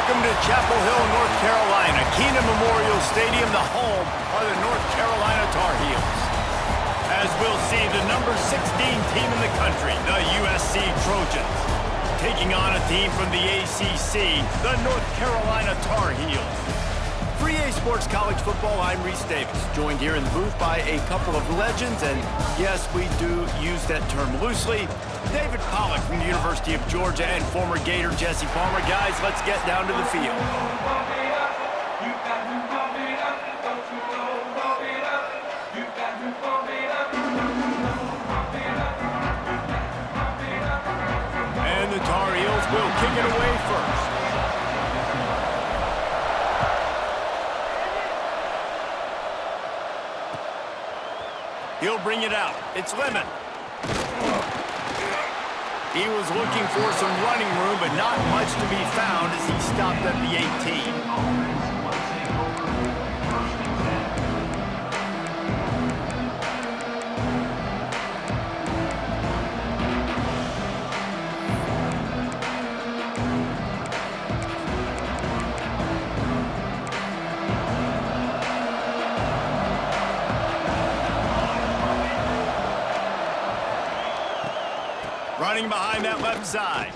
Welcome to Chapel Hill, North Carolina. Kenan Memorial Stadium, the home of the North Carolina Tar Heels. As we'll see, the number 16 team in the country, the USC Trojans, taking on a team from the ACC, the North Carolina Tar Heels. For EA Sports College Football, I'm Reese Davis, joined here in the booth by a couple of legends, and yes, we do use that term loosely. David Pollack from the University of Georgia and former Gator Jesse Palmer. Guys, let's get down to the field. And the Tar Heels will kick it away first. He'll bring it out. It's Lemon. He was looking for some running room, but not much to be found as he stopped at the 18. Running behind that left side.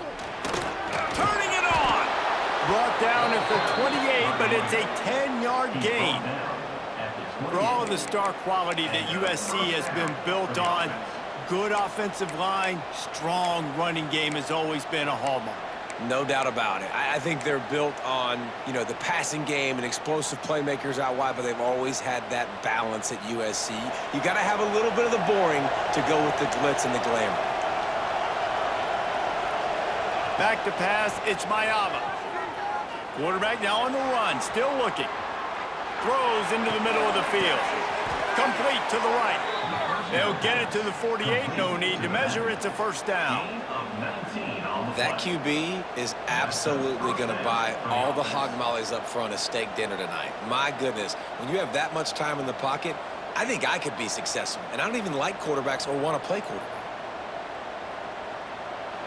Turning it on. Brought down at the 28, but it's a 10-yard gain. For all of the star quality that USC has been built on, good offensive line, strong running game has always been a hallmark. No doubt about it. I think they're built on, the passing game and explosive playmakers out wide, but they've always had that balance at USC. You got to have a little bit of the boring to go with the glitz and the glamour. Back to pass, it's Mayava. Quarterback now on the run, still looking. Throws into the middle of the field. Complete to the right. They'll get it to the 48, no need to measure, it's a first down. That QB is absolutely going to buy all the hog mollies up front a steak dinner tonight. My goodness, when you have that much time in the pocket, I think I could be successful. And I don't even like quarterbacks or want to play quarterback.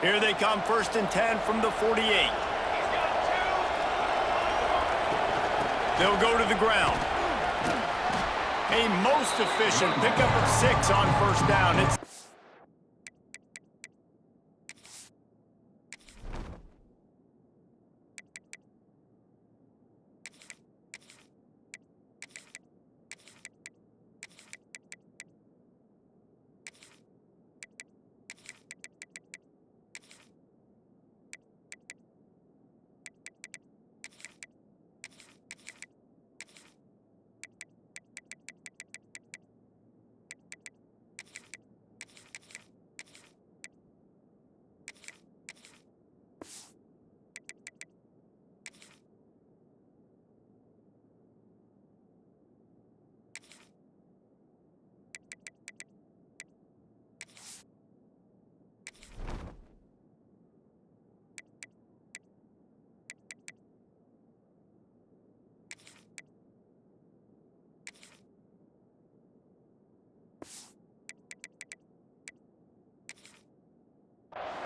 Here they come, 1st and 10 from the 48. They'll go to the ground. A most efficient pickup of 6 on first down. It's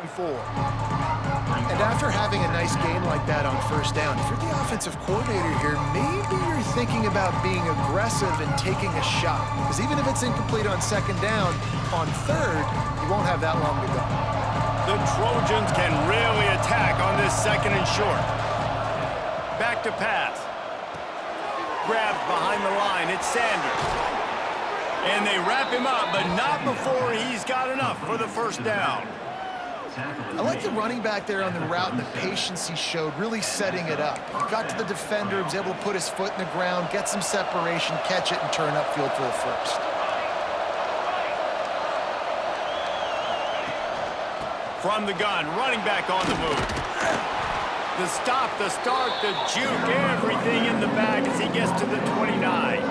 and 4. And after having a nice game like that on first down, if you're the offensive coordinator here, maybe you're thinking about being aggressive and taking a shot. Because even if it's incomplete on second down, on third, you won't have that long to go. the Trojans can really attack on this 2nd and short. Back to pass. Grabbed behind the line, it's Sanders. And they wrap him up, but not before he's got enough for the first down. I like the running back there on the route and the patience he showed, really setting it up. He got to the defender, was able to put his foot in the ground, get some separation, catch it, and turn upfield for the first. From the gun, running back on the move. The stop, the start, the juke, everything in the bag as he gets to the 29.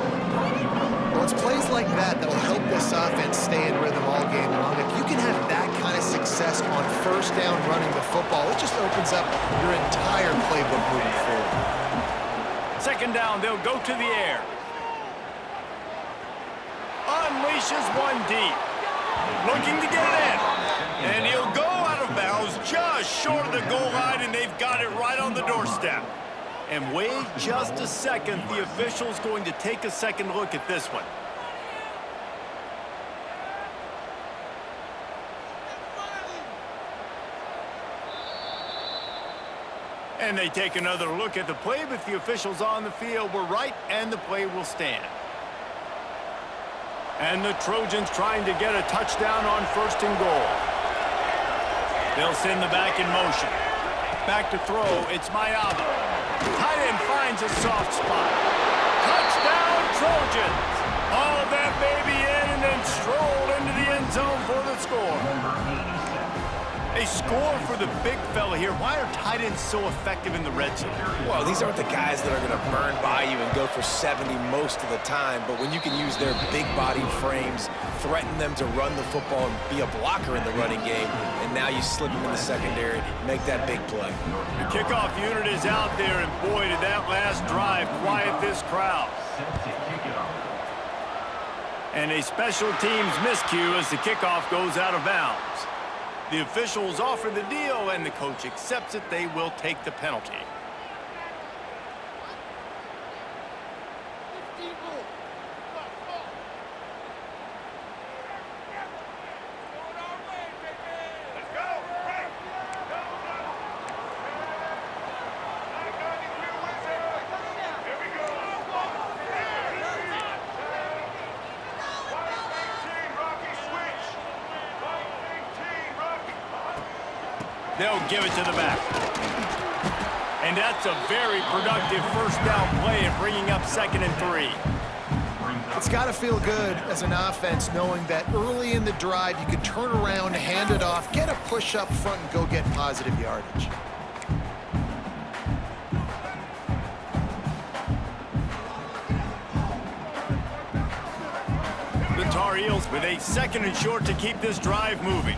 Well, it's plays like that that will help this offense stay in rhythm all game long. If you can have that kind of success on first down running the football, it just opens up your entire playbook moving forward. 2nd down, they'll go to the air. Unleashes one deep. Looking to get it in. And he'll go out of bounds just short of the goal line, and they've got it right on the doorstep. And wait just a second. The official's going to take a second look at this one. And they take another look at the play, but the officials on the field were right, and the play will stand. And the Trojans trying to get a touchdown on 1st and goal. They'll send the back in motion. Back to throw, it's Mayava. Tight end finds a soft spot. Touchdown, Trojans! All that baby in and then strolled into the end zone for the score. A score for the big fella here. Why are tight ends so effective in the red zone? Well, these aren't the guys that are going to burn by you and go for 70 most of the time, but when you can use their big body frames, threaten them to run the football and be a blocker in the running game, and now you slip them in the secondary, make that big play. The kickoff unit is out there, and boy, did that last drive quiet this crowd. And a special teams miscue as the kickoff goes out of bounds. The officials offer the deal, and the coach accepts it. They will take the penalty. They'll give it to the back. And that's a very productive first down play and bringing up 2nd and 3. It's got to feel good as an offense knowing that early in the drive you can turn around, hand it off, get a push up front, and go get positive yardage. The Tar Heels with a 2nd and short to keep this drive moving.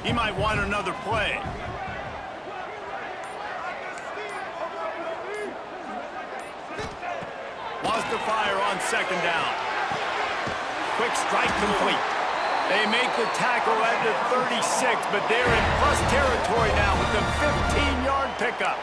He might want another play. Wants to fire on 2nd down. Quick strike complete. They make the tackle at the 36, but they're in plus territory now with the 15-yard pickup.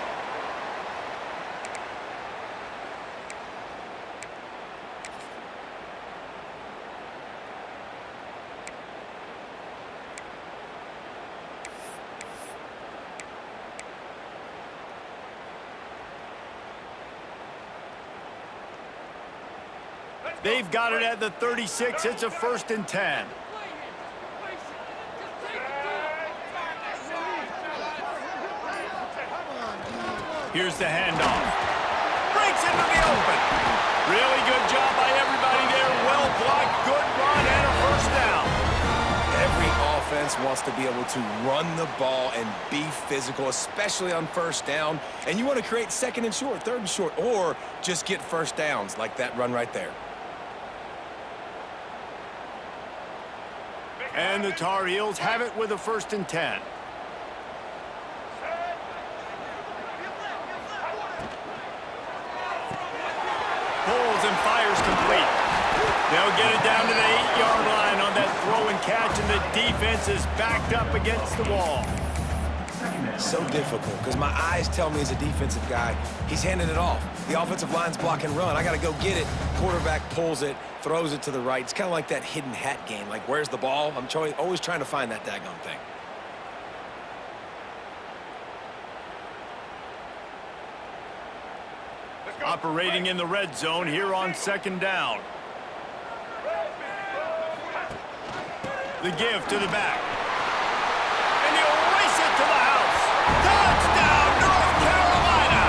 They've got it at the 36. It's a 1st and 10. Here's the handoff. Breaks into the open. Really good job by everybody there. Well blocked, good run, and a 1st down. Every offense wants to be able to run the ball and be physical, especially on 1st down. And you want to create 2nd and short, 3rd and short, or just get 1st downs like that run right there. And the Tar Heels have it with a 1st and 10. Pulls and fires complete. They'll get it down to the 8-yard line on that throw and catch, and the defense is backed up against the wall. So difficult because my eyes tell me as a defensive guy, he's handing it off. The offensive line's block and run. I got to go get it. Quarterback pulls it, throws it to the right. It's kind of like that hidden hat game. Like, where's the ball? I'm always trying to find that daggone thing. Operating in the red zone here on 2nd down. The give to the back. And he'll race it to the house. Touchdown, North Carolina!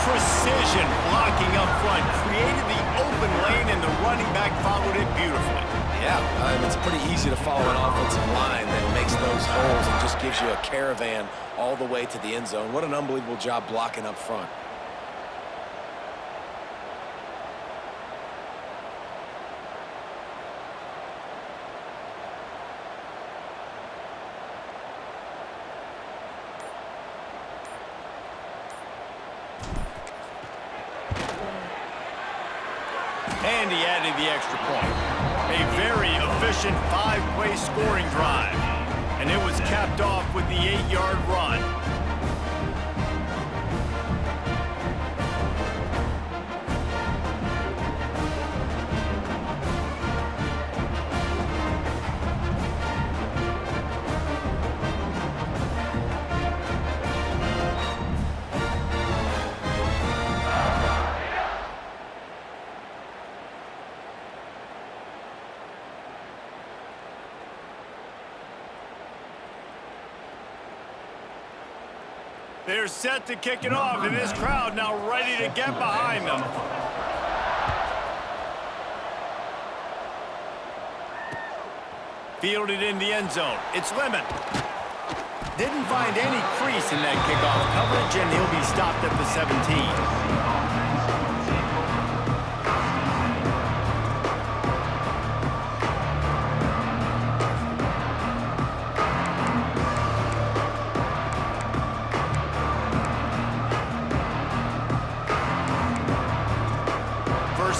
Precision blocking up front created the open lane, and the running back followed it beautifully. Yeah, it's pretty easy to follow an offensive line that makes those holes and just gives you a caravan all the way to the end zone. What an unbelievable job blocking up front. And he added the extra point. A very efficient 5-play scoring drive. And it was capped off with the 8-yard run. They're set to kick it off, and this crowd now ready to get behind them. Fielded in the end zone. It's Lemon. Didn't find any crease in that kickoff coverage, and he'll be stopped at the 17.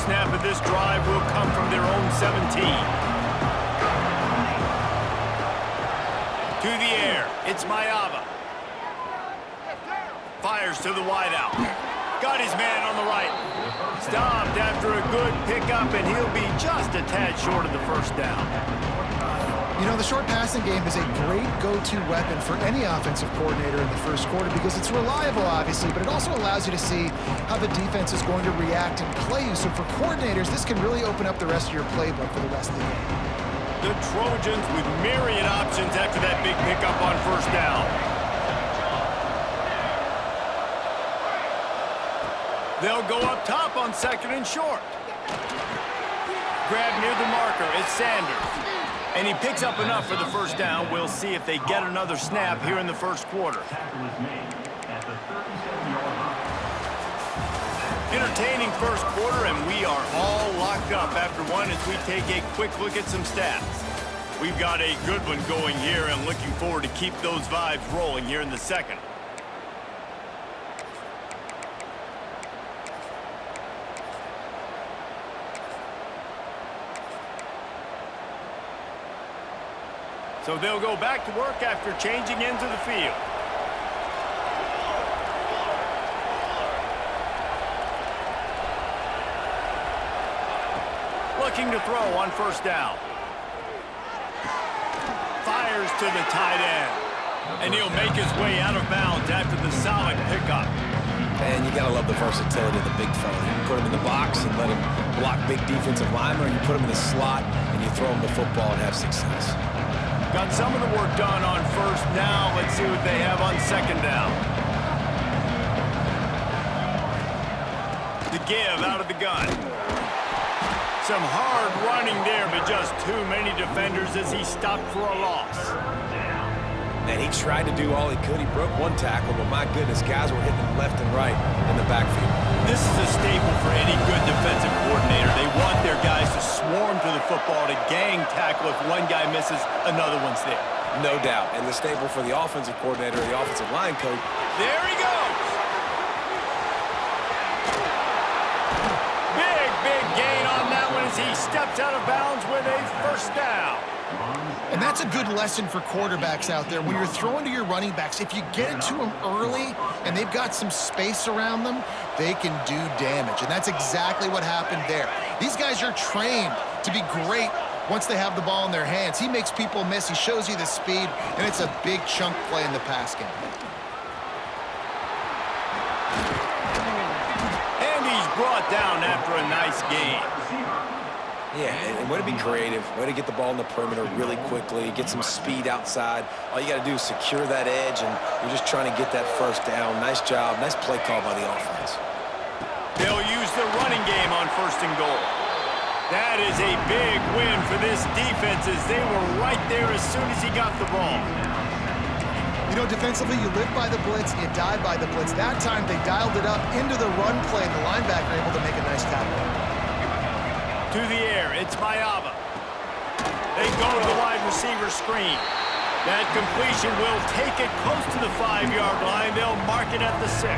Snap of this drive will come from their own 17. To the air, it's Mayava. Fires to the wideout. Got his man on the right. Stopped after a good pickup, and he'll be just a tad short of the first down. You know, the short passing game is a great go-to weapon for any offensive coordinator in the first quarter because it's reliable, obviously, but it also allows you to see how the defense is going to react and play you. So for coordinators, this can really open up the rest of your playbook for the rest of the game. The Trojans with myriad options after that big pickup on first down. They'll go up top on second and short. Grab near the marker. It's Sanders. And he picks up enough for the first down. We'll see if they get another snap here in the first quarter. Entertaining first quarter, and we are all locked up after one as we take a quick look at some stats. We've got a good one going here and looking forward to keep those vibes rolling here in the second. So they'll go back to work after changing into the field. Looking to throw on first down. Fires to the tight end. And he'll make his way out of bounds after the solid pickup. And you got to love the versatility of the big fella. You put him in the box and let him block big defensive linemen, or you put him in the slot and you throw him the football and have success. Got some of the work done on first. Now let's see what they have on second down. The give out of the gun. Some hard running there, but just too many defenders as he stopped for a loss. And he tried to do all he could. He broke one tackle, but my goodness, guys were hitting him left and right in the backfield. This is a staple for any good defensive coordinator. They want their guys to swarm to the football, to gang tackle. If one guy misses, another one's there. No doubt. And the staple for the offensive coordinator or the offensive line coach. There he goes. Big gain on that one as he steps out of bounds with a first down. And that's a good lesson for quarterbacks out there. When you're throwing to your running backs, if you get it to them early and they've got some space around them, they can do damage. And that's exactly what happened there. These guys are trained to be great once they have the ball in their hands. He makes people miss. He shows you the speed, and it's a big chunk play in the pass game. And he's brought down after a nice gain. Yeah, and way to be creative, way to get the ball in the perimeter really quickly, get some speed outside. All you got to do is secure that edge, and you're just trying to get that first down. Nice job, nice play call by the offense. They'll use the running game on first and goal. That is a big win for this defense as they were right there as soon as he got the ball. You know, defensively, you live by the blitz, you die by the blitz. That time, they dialed it up into the run play, and the linebacker able to make a nice tackle. To the air, it's Mayava. They go to the wide receiver screen. That completion will take it close to the 5-yard line. They'll mark it at the 6.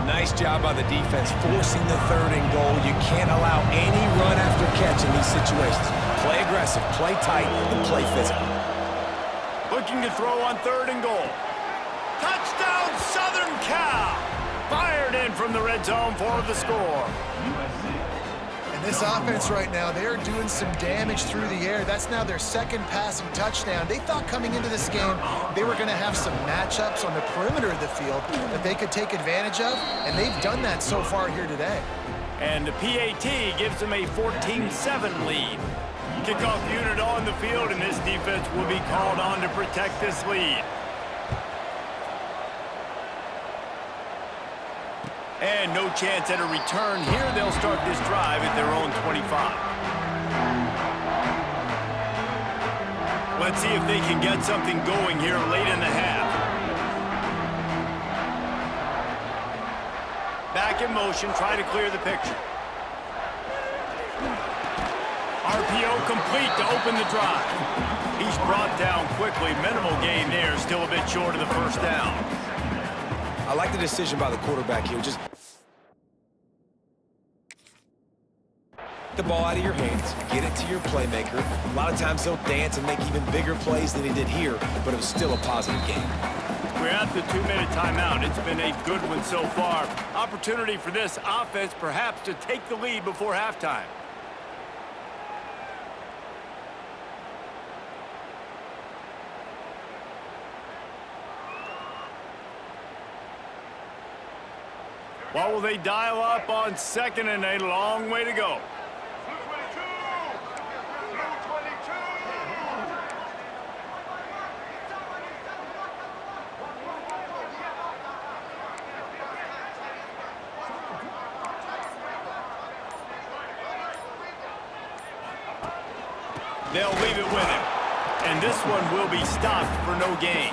Nice job by the defense forcing the third and goal. You can't allow any run after catch in these situations. Play aggressive, play tight, and play physical. Looking to throw on third and goal. Touchdown, Southern Cal! Fired in from the red zone for the score. And this offense right now, they are doing some damage through the air. That's now their second passing touchdown. They thought coming into this game they were going to have some matchups on the perimeter of the field that they could take advantage of, and they've done that so far here today. And the PAT gives them a 14-7 lead. Kickoff unit on the field, and this defense will be called on to protect this lead. And no chance at a return here. They'll start this drive at their own 25. Let's see if they can get something going here late in the half. Back in motion, try to clear the picture. RPO complete to open the drive. He's brought down quickly. Minimal gain there, still a bit short of the first down. I like the decision by the quarterback here. Just the ball out of your hands, get it to your playmaker. A lot of times he'll dance and make even bigger plays than he did here, but it was still a positive game. We're at the 2-minute timeout. It's been a good one so far. Opportunity for this offense perhaps to take the lead before halftime. What will they dial up on second and a long way to go? They'll leave it with him. And this one will be stopped for no gain.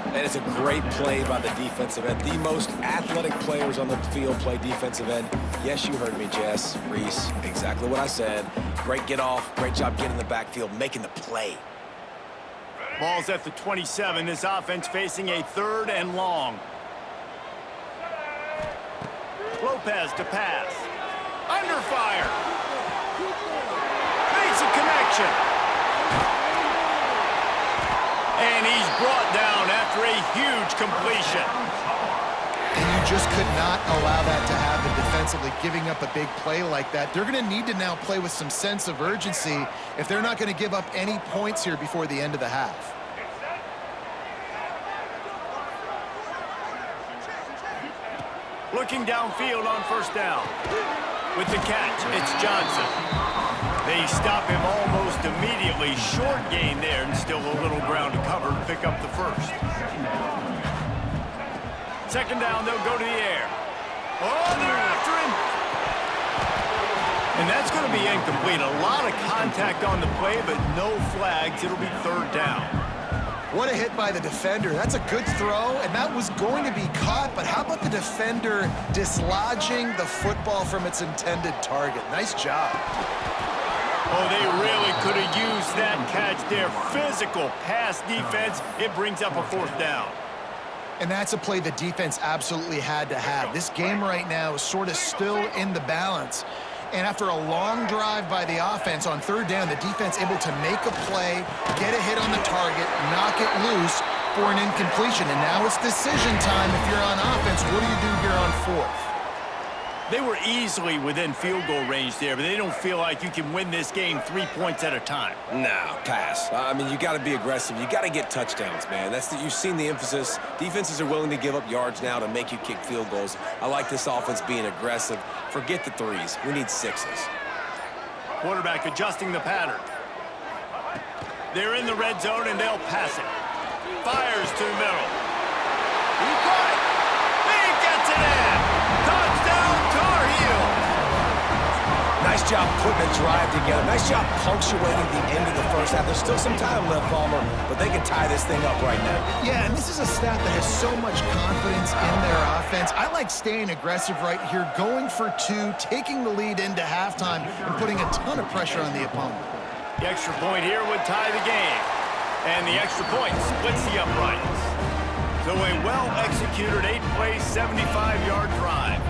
And it's a great play by the defensive end. The most athletic players on the field play defensive end. Yes, you heard me, Jess, Reese. Exactly what I said. Great get off. Great job getting in the backfield, making the play. Ball's at the 27. This offense facing a 3rd and long. Lopez to pass. Under fire. Makes a connection. And he's brought down after a huge completion. And you just could not allow that to happen defensively, giving up a big play like that. They're going to need to now play with some sense of urgency if they're not going to give up any points here before the end of the half. Looking downfield on first down. With the catch, it's Johnson. They stop him almost immediately. Short gain there and still a little ground to cover to pick up the first. Second down, they'll go to the air. Oh, they're after him. And that's going to be incomplete. A lot of contact on the play, but no flags. It'll be 3rd down. What a hit by the defender. That's a good throw, and that was going to be caught, but how about the defender dislodging the football from its intended target? Nice job. Oh, they really could have used that catch there. Physical pass defense. It brings up a 4th down. And that's a play the defense absolutely had to have. This game right now is sort of still in the balance. And after a long drive by the offense on 3rd down, the defense able to make a play, get a hit on the target, knock it loose for an incompletion. And now it's decision time if you're on offense. What do you do here on 4th? They were easily within field goal range there, but they don't feel like you can win this game 3 points at a time. No, pass. I mean, you got to be aggressive. You got to get touchdowns, man. You've seen the emphasis. Defenses are willing to give up yards now to make you kick field goals. I like this offense being aggressive. Forget the 3s. We need 6s. Quarterback adjusting the pattern. They're in the red zone, and they'll pass it. Fires to the middle. He got it. He gets it in. Touchdown, Tar Heels. Nice job putting a drive together. Nice job punctuating the end of the first half. There's still some time left, Palmer, but they can tie this thing up right now. Yeah, and this is a staff that has so much confidence in their offense. I like staying aggressive right here, going for 2, taking the lead into halftime, and putting a ton of pressure on the opponent. The extra point here would tie the game. And the extra point splits the uprights. So a well-executed 8-play, 75-yard drive.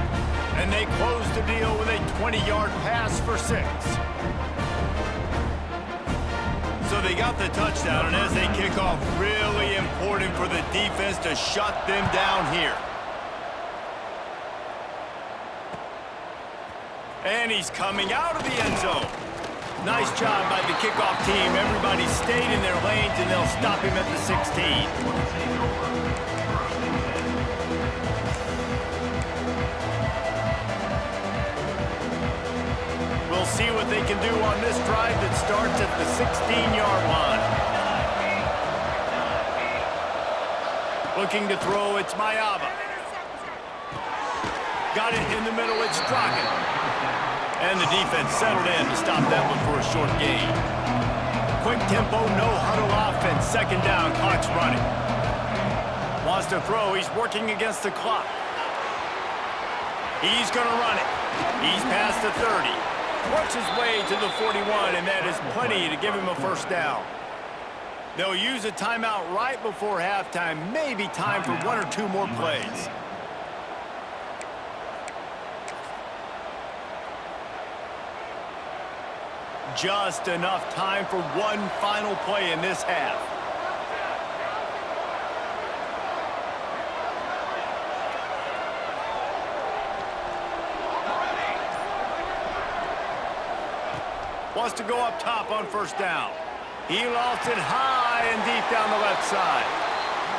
And they close the deal with a 20-yard pass for 6. So they got the touchdown, and as they kick off, really important for the defense to shut them down here. And he's coming out of the end zone. Nice job by the kickoff team. Everybody stayed in their lanes, and they'll stop him at the 16. We'll see what they can do on this drive that starts at the 16-yard line. Looking to throw, it's Mayava. Got it in the middle. It's Strachan. And the defense settled in to stop that one for a short gain. Quick tempo, no huddle offense. Second down, clock's running. Wants to throw. He's working against the clock. He's going to run it. He's past the 30. Works his way to the 41, and that is plenty to give him a first down. They'll use a timeout right before halftime. Maybe time for one or two more plays. Just enough time for one final play in this half. Wants to go up top on first down. He lofts it high and deep down the left side.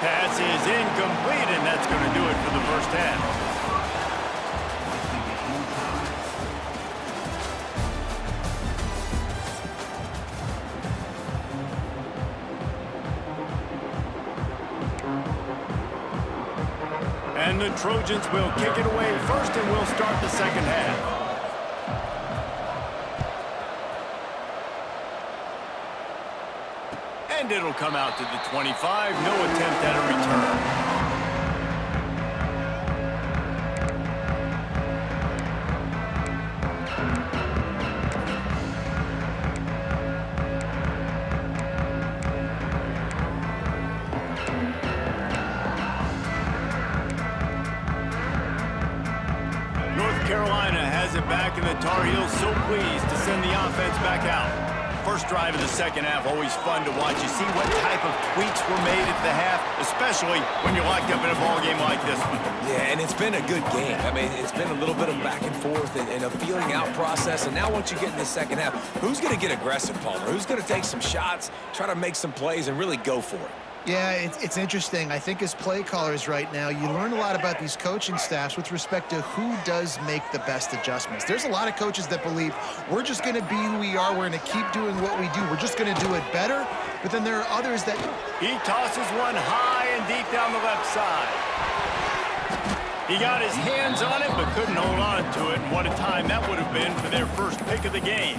Pass is incomplete, and that's going to do it for the first half. And the Trojans will kick it away first, and we'll start the second half. And it'll come out to the 25. No attempt at a return. North Carolina has it back, and the Tar Heels so pleased to send the offense back out. First drive of the second half, always fun to watch. You see what type of tweaks were made at the half, especially when you're locked up in a ball game like this one. Yeah, and it's been a good game. I mean, it's been a little bit of back and forth and a feeling out process. And now once you get in the second half, who's going to get aggressive, Palmer? Who's going to take some shots, try to make some plays, and really go for it? Yeah, it's interesting. I think as play callers right now, you learn a lot about these coaching staffs with respect to who does make the best adjustments. There's a lot of coaches that believe we're just going to be who we are. We're going to keep doing what we do. We're just going to do it better. But then there are others that... He tosses one high and deep down the left side. He got his hands on it, but couldn't hold on to it. And what a time that would have been for their first pick of the game.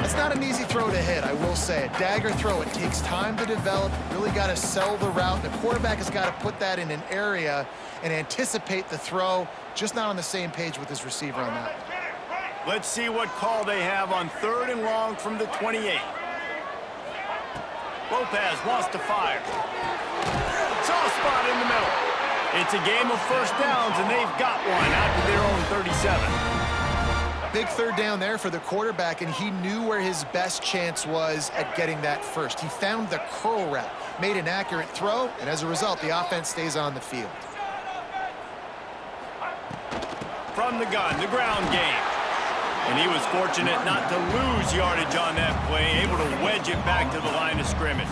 It's not an easy throw to hit, I will say it. Dagger throw, it takes time to develop. Really got to sell the route. The quarterback has got to put that in an area and anticipate the throw. Just not on the same page with his receiver on that. Let's see what call they have on 3rd and long from the 28. Lopez wants to fire. Soft spot in the middle. It's a game of first downs, and they've got one out to their own 37. Big third down there for the quarterback, and he knew where his best chance was at getting that first. He found the curl route, made an accurate throw, and as a result, the offense stays on the field. From the gun, the ground game. And he was fortunate not to lose yardage on that play, able to wedge it back to the line of scrimmage.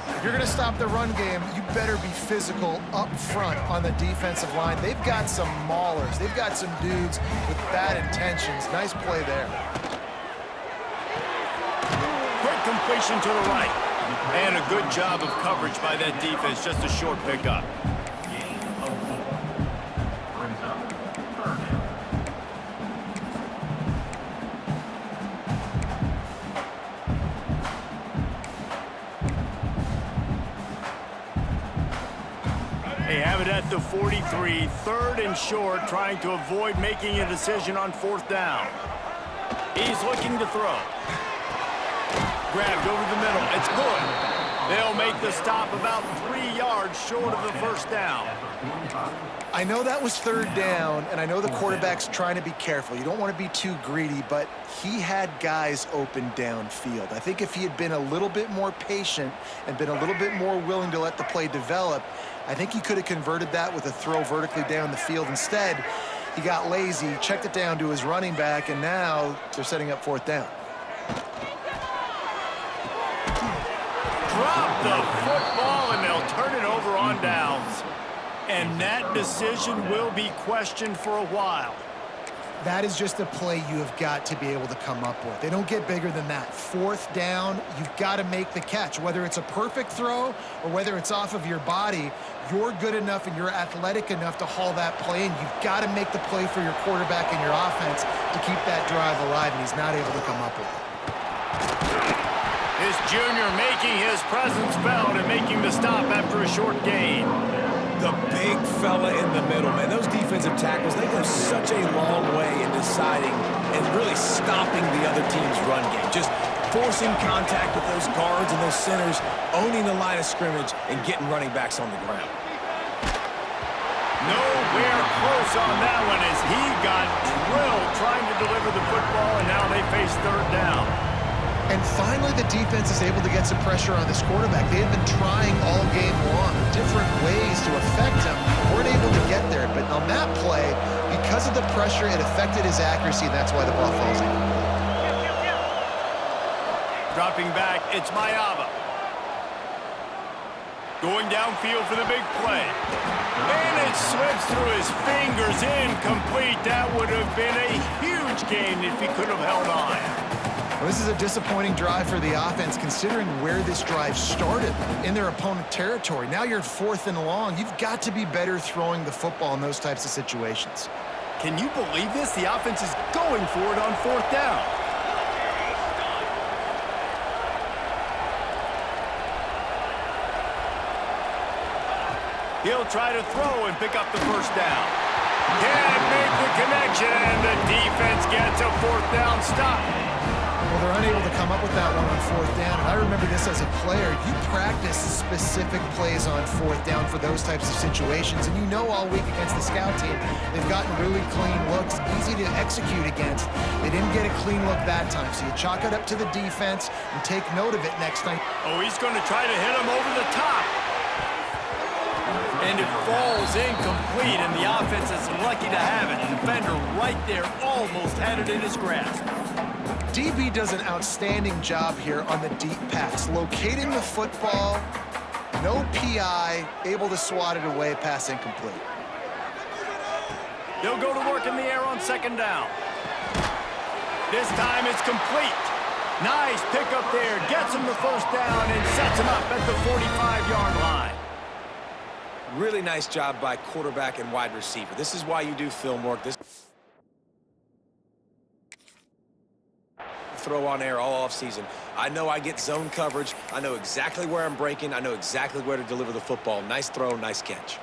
If you're going to stop the run game, you better be physical up front on the defensive line. They've got some maulers. They've got some dudes with bad intentions. Nice play there. Quick completion to the right. And a good job of coverage by that defense. Just a short pickup. They have it at the 43, 3rd and short, trying to avoid making a decision on 4th down. He's looking to throw. Grabbed over the middle. It's good. They'll make the stop about 3 yards short of the first down. I know that was 3rd down, and I know the quarterback's trying to be careful. You don't want to be too greedy, but he had guys open downfield. I think if he had been a little bit more patient and been a little bit more willing to let the play develop, I think he could have converted that with a throw vertically down the field. Instead, he got lazy, checked it down to his running back, and now they're setting up 4th down. Drop the football, and they'll turn it over on downs. And that decision will be questioned for a while. That is just a play you have got to be able to come up with. They don't get bigger than that. Fourth down, you've got to make the catch. Whether it's a perfect throw or whether it's off of your body, you're good enough and you're athletic enough to haul that play, and you've got to make the play for your quarterback and your offense to keep that drive alive, and he's not able to come up with it. This junior making his presence felt and making the stop after a short gain. The big fella in the middle, man. Those defensive tackles, they go such a long way in deciding and really stopping the other team's run game. Just forcing contact with those guards and those centers, owning the line of scrimmage, and getting running backs on the ground. Nowhere close on that one as he got drilled trying to deliver the football, and now they face third down. And finally, the defense is able to get some pressure on this quarterback. They had been trying all game long, different ways to affect him. Weren't able to get there, but on that play, because of the pressure, it affected his accuracy, and that's why the ball falls in. Dropping back, it's Mayava. Going downfield for the big play. And it slips through his fingers, incomplete. That would have been a huge gain if he could have held on. Well, this is a disappointing drive for the offense, considering where this drive started in their opponent territory. Now you're 4th and long. You've got to be better throwing the football in those types of situations. Can you believe this? The offense is going for it on 4th down. He'll try to throw and pick up the first down. Can't make the connection, and the defense gets a 4th down stop. Well, they're unable to come up with that one on 4th down, and I remember this as a player. You practice specific plays on 4th down for those types of situations, and you know all week against the scout team, they've gotten really clean looks, easy to execute against. They didn't get a clean look that time, so you chalk it up to the defense and take note of it next time. Oh, he's going to try to hit him over the top. And it falls incomplete, and the offense is lucky to have it. The defender right there almost had it in his grasp. DB does an outstanding job here on the deep pass, locating the football, no PI, able to swat it away, pass incomplete. They'll go to work in the air on 2nd down. This time it's complete. Nice pickup there, gets him the first down and sets him up at the 45-yard line. Really nice job by quarterback and wide receiver. This is why you do film work. This throw on air all offseason. I know I get zone coverage. I know exactly where I'm breaking. I know exactly where to deliver the football. Nice throw, nice catch.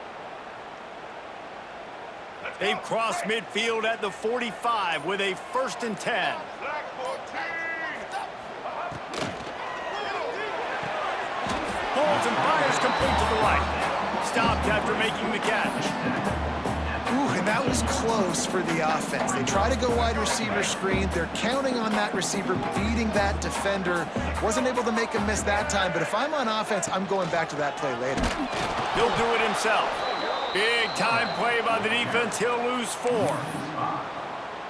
They've crossed midfield at the 45 with a 1st and 10. Pulls and fires complete to the right. Stopped after making the catch. Ooh, and that was close for the offense. They try to go wide receiver screen. They're counting on that receiver beating that defender. Wasn't able to make a miss that time, but if I'm on offense, I'm going back to that play later. He'll do it himself. Big time play by the defense. He'll lose 4.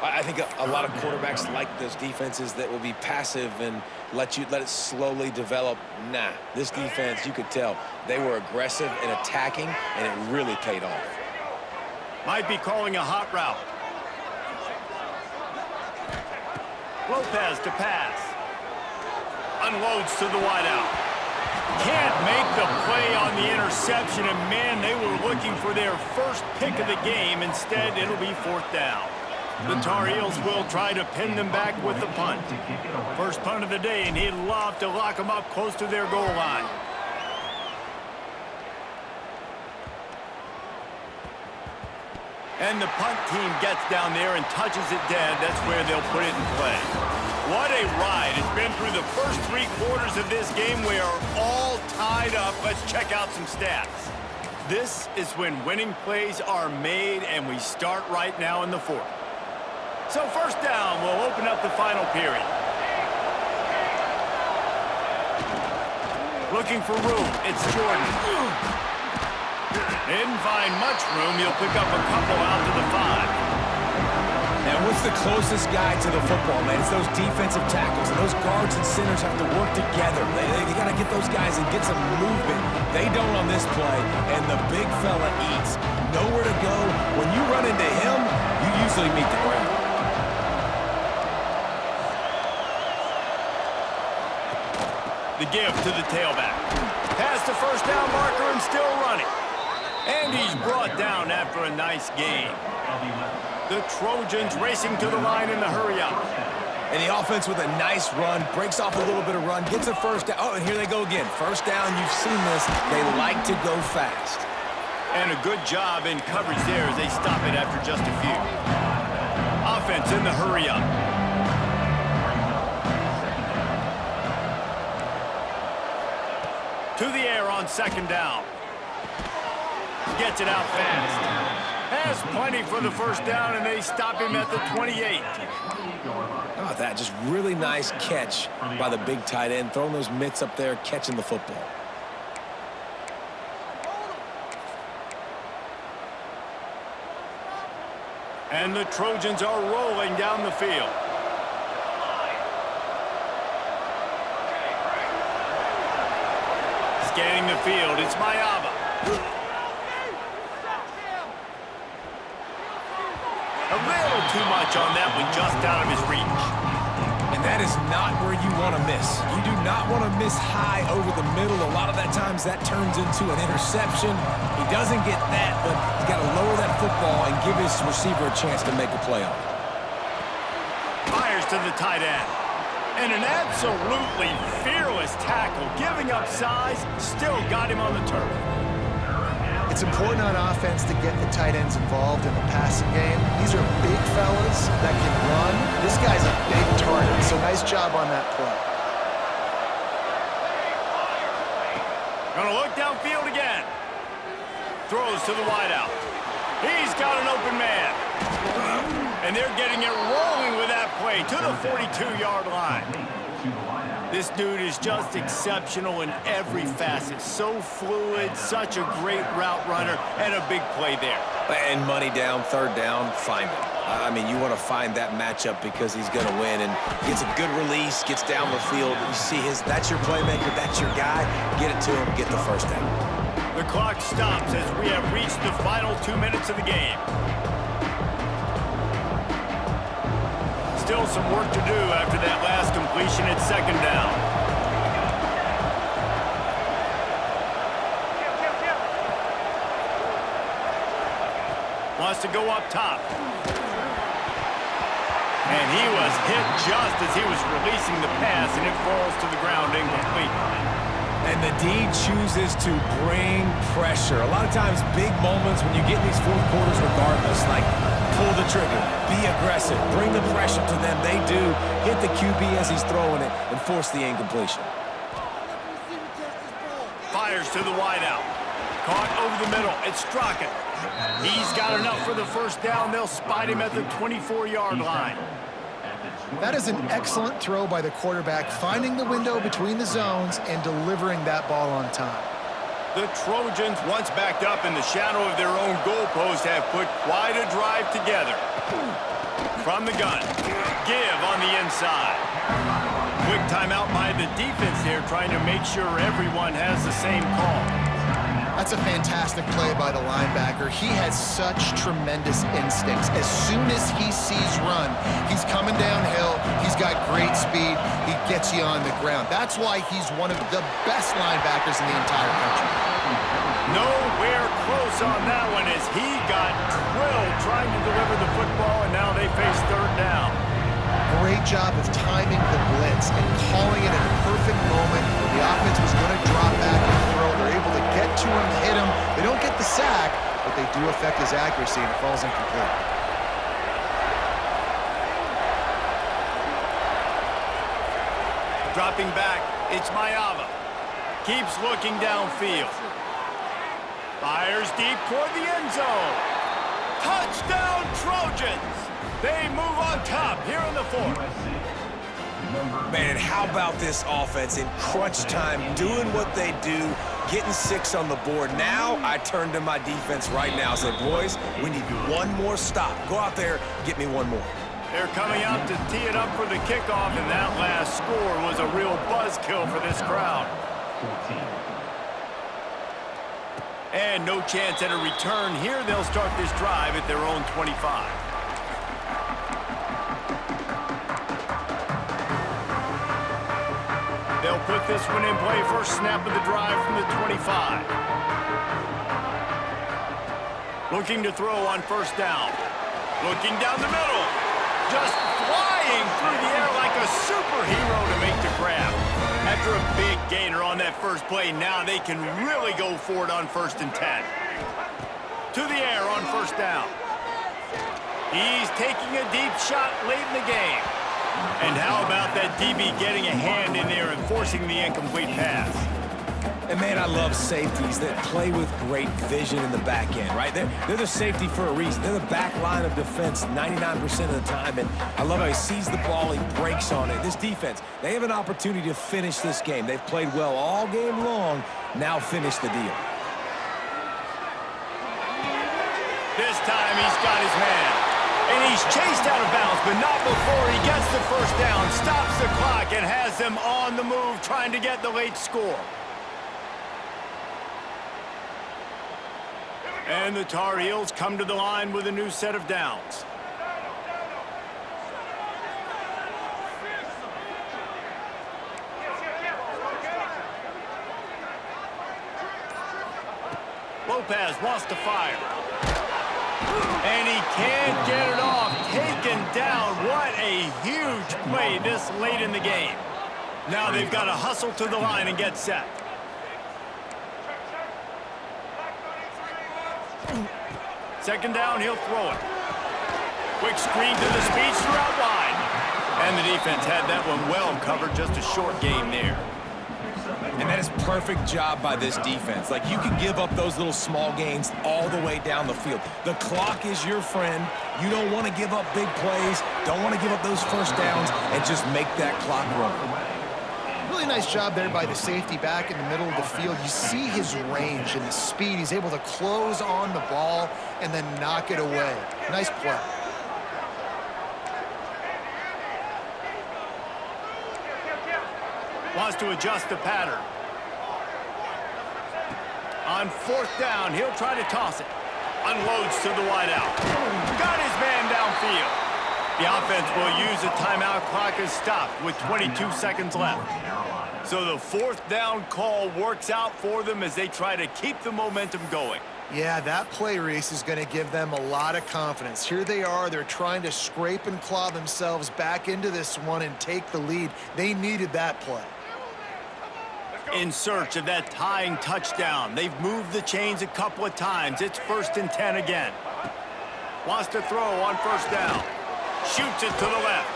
I think a lot of quarterbacks like those defenses that will be passive and let it slowly develop. Nah, this defense, you could tell, they were aggressive and attacking, and it really paid off. Might be calling a hot route. Lopez to pass. Unloads to the wideout. Can't make the play on the interception, and man, they were looking for their first pick of the game. Instead, it'll be 4th down. The Tar Heels will try to pin them back with the punt. First punt of the day, and he'd love to lock them up close to their goal line. And the punt team gets down there and touches it dead. That's where they'll put it in play. What a ride. It's been through the first 3 quarters of this game. We are all tied up. Let's check out some stats. This is when winning plays are made, and we start right now in the 4th. So 1st down will open up the final period. Looking for room. It's Jordan. Didn't find much room. He'll pick up a couple out to the 5. And what's the closest guy to the football, man? It's those defensive tackles. And those guards and centers have to work together. They got to get those guys and get some movement. They don't on this play, and the big fella eats. Nowhere to go. When you run into him, you usually meet the ground. The give to the tailback. Past the first down marker and still running. And he's brought down after a nice gain. The Trojans racing to the line in the hurry-up. And the offense with a nice run, breaks off a little bit of run, gets a first down. Oh, and here they go again. First down, you've seen this. They like to go fast. And a good job in coverage there as they stop it after just a few. Offense in the hurry-up. To the air on second down. Gets it out fast. Has plenty for the first down, and they stop him at the 28. How about that? Just really nice catch by the big tight end, throwing those mitts up there, catching the football. And the Trojans are rolling down the field. Scanning the field, it's Mayava. A little too much on that one, just out of his reach. And that is not where you want to miss. You do not want to miss high over the middle. A lot of that times that turns into an interception. He doesn't get that, but he's got to lower that football and give his receiver a chance to make a play on it. Fires to the tight end. And an absolutely fearless tackle, giving up size, still got him on the turf. It's important on offense to get the tight ends involved in the passing game. These are big fellas that can run. This guy's a big target, so nice job on that play. Gonna look downfield again. Throws to the wideout. He's got an open man. And they're getting it rolling with that play to the 42-yard line. This dude is just exceptional in every facet. So fluid, such a great route runner, and a big play there. And money down, third down, find him. I mean, you want to find that matchup because he's going to win. And gets a good release, gets down the field. You see that's your playmaker, that's your guy. Get it to him, get the first down. The clock stops as we have reached the final 2 minutes of the game. Still some work to do after that last completion at second down. Wants to go up top. And he was hit just as he was releasing the pass, and it falls to the ground incomplete. And the D chooses to bring pressure. A lot of times, big moments when you get in these fourth quarters regardless, like pull the trigger, be aggressive, bring the pressure to them. They do. Hit the QB as he's throwing it and force the incompletion. Fires to the wideout. Caught over the middle. It's Strachan. He's got enough for the first down. They'll spot him at the 24-yard line. That is an excellent throw by the quarterback, finding the window between the zones and delivering that ball on time. The Trojans, once backed up in the shadow of their own goalpost, have put quite a drive together. From the gun, give on the inside. Quick timeout by the defense here, trying to make sure everyone has the same call. That's a fantastic play by the linebacker. He has such tremendous instincts. As soon as he sees run, he's coming downhill. He's got great speed. He gets you on the ground. That's why he's one of the best linebackers in the entire country. Nowhere close on that one as he got drilled trying to deliver the football, and now they face third down. Great job of timing the blitz and calling it at a perfect moment when the offense was going to drop back and throw. They're able to get to him, hit him. They don't get the sack, but they do affect his accuracy, and it falls incomplete. Dropping back, it's Mayava. Keeps looking downfield. Fires deep toward the end zone. Touchdown, Trojans! They move on top here in the fourth. Man, how about this offense in crunch time, doing what they do, getting 6 on the board. Now I turn to my defense right now and say, boys, we need one more stop. Go out there, get me one more. They're coming out to tee it up for the kickoff, and that last score was a real buzzkill for this crowd. And no chance at a return here. They'll start this drive at their own 25. They'll put this one in play. First snap of the drive from the 25. Looking to throw on first down. Looking down the middle. Just flying through the air like a superhero to make the grab. After a big gainer on that first play, now they can really go for it on 1st and 10. To the air on first down. He's taking a deep shot late in the game. And how about that DB getting a hand in there and forcing the incomplete pass? And, man, I love safeties that play with great vision in the back end, right? They're the safety for a reason. They're the back line of defense 99% of the time, and I love how he sees the ball, he breaks on it. This defense, they have an opportunity to finish this game. They've played well all game long. Now finish the deal. This time he's got his man. And he's chased out of bounds, but not before he gets the first down, stops the clock, and has them on the move trying to get the late score. And the Tar Heels come to the line with a new set of downs. Lopez wants to fire. And he can't get it off. Taken down. What a huge play this late in the game. Now they've got to hustle to the line and get set. Second down, he'll throw it. Quick screen to the speedster out wide. And the defense had that one well covered. Just a short game there. And that is perfect job by this defense. Like, you can give up those little small gains all the way down the field. The clock is your friend. You don't want to give up big plays. Don't want to give up those first downs and just make that clock run. Really nice job there by the safety back in the middle of the field. You see his range and the speed. He's able to close on the ball and then knock it away. Nice play. Wants to adjust the pattern. On fourth down, he'll try to toss it. Unloads to the wideout. Got his man downfield. The offense will use a timeout. Clock is stopped with 22 seconds left. So the fourth down call works out for them as they try to keep the momentum going. Yeah, that play, Reese, is going to give them a lot of confidence. Here they are. They're trying to scrape and claw themselves back into this one and take the lead. They needed that play. In search of that tying touchdown. They've moved the chains a couple of times. It's 1st and 10 again. Wants to throw on first down. Shoots it to the left.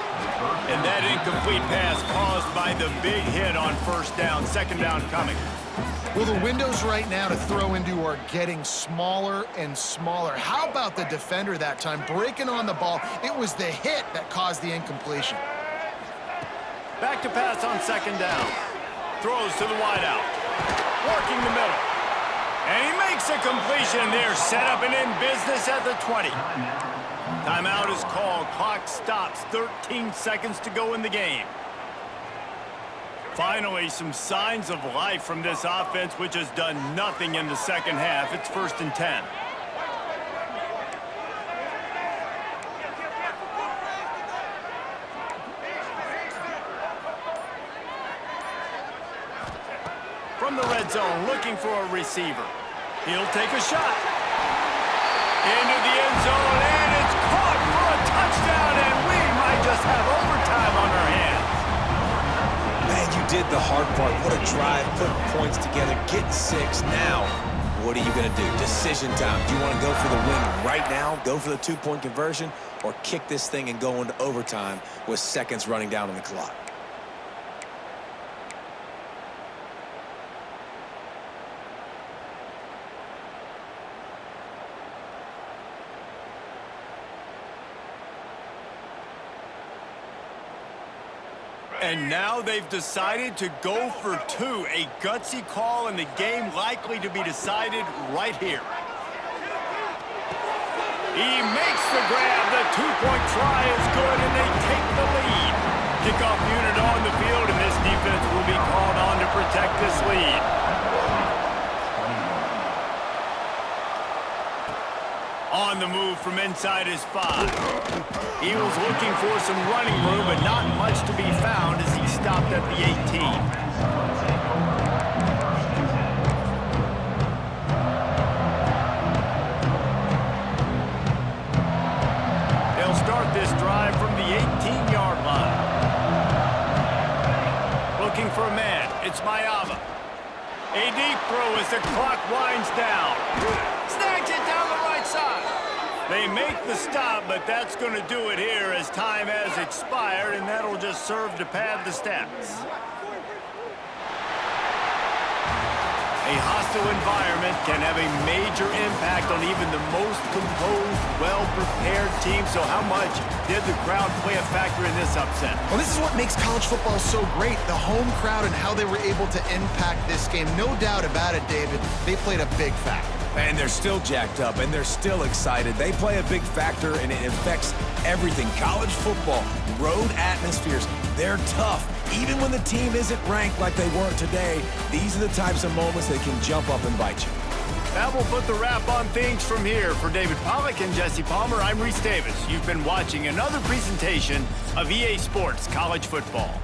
And that incomplete pass caused by the big hit on first down. Second down coming. Well, the windows right now to throw into are getting smaller and smaller. How about the defender that time breaking on the ball? It was the hit that caused the incompletion. Back to pass on second down. Throws to the wideout. Working the middle. And he makes a completion there. Set up and in business at the 20. Timeout is called. Clock stops. 13 seconds to go in the game. Finally, some signs of life from this offense, which has done nothing in the second half. It's 1st and 10. From the red zone, looking for a receiver. He'll take a shot. Into the end zone, and it's caught for a touchdown, and we might just have overtime on our hands. Man, you did the hard part. What a drive, put points together, get 6. Now, what are you going to do? Decision time. Do you want to go for the win right now, go for the 2-point conversion, or kick this thing and go into overtime with seconds running down on the clock? And now they've decided to go for 2. A gutsy call, and the game likely to be decided right here. He makes the grab. The 2-point try is good, and they take the lead. Kickoff unit on the field, and this defense will be called on to protect this lead. On the move from inside his 5. Eagles looking for some running room, but not much to be found as he stopped at the 18. A deep throw as the clock winds down. Snags it down the right side. They make the stop, but that's going to do it here as time has expired, and that'll just serve to pad the stats. A hostile environment can have a major impact on even the most composed, well-prepared team. So how much did the crowd play a factor in this upset? Well, this is what makes college football so great, the home crowd and how they were able to impact this game. No doubt about it, David. They played a big factor. And they're still jacked up, and they're still excited. They play a big factor, and it affects everything. College football, road atmospheres, they're tough. Even when the team isn't ranked like they weren't today, these are the types of moments that can jump up and bite you. That will put the wrap on things from here. For David Pollack and Jesse Palmer, I'm Reese Davis. You've been watching another presentation of EA Sports College Football.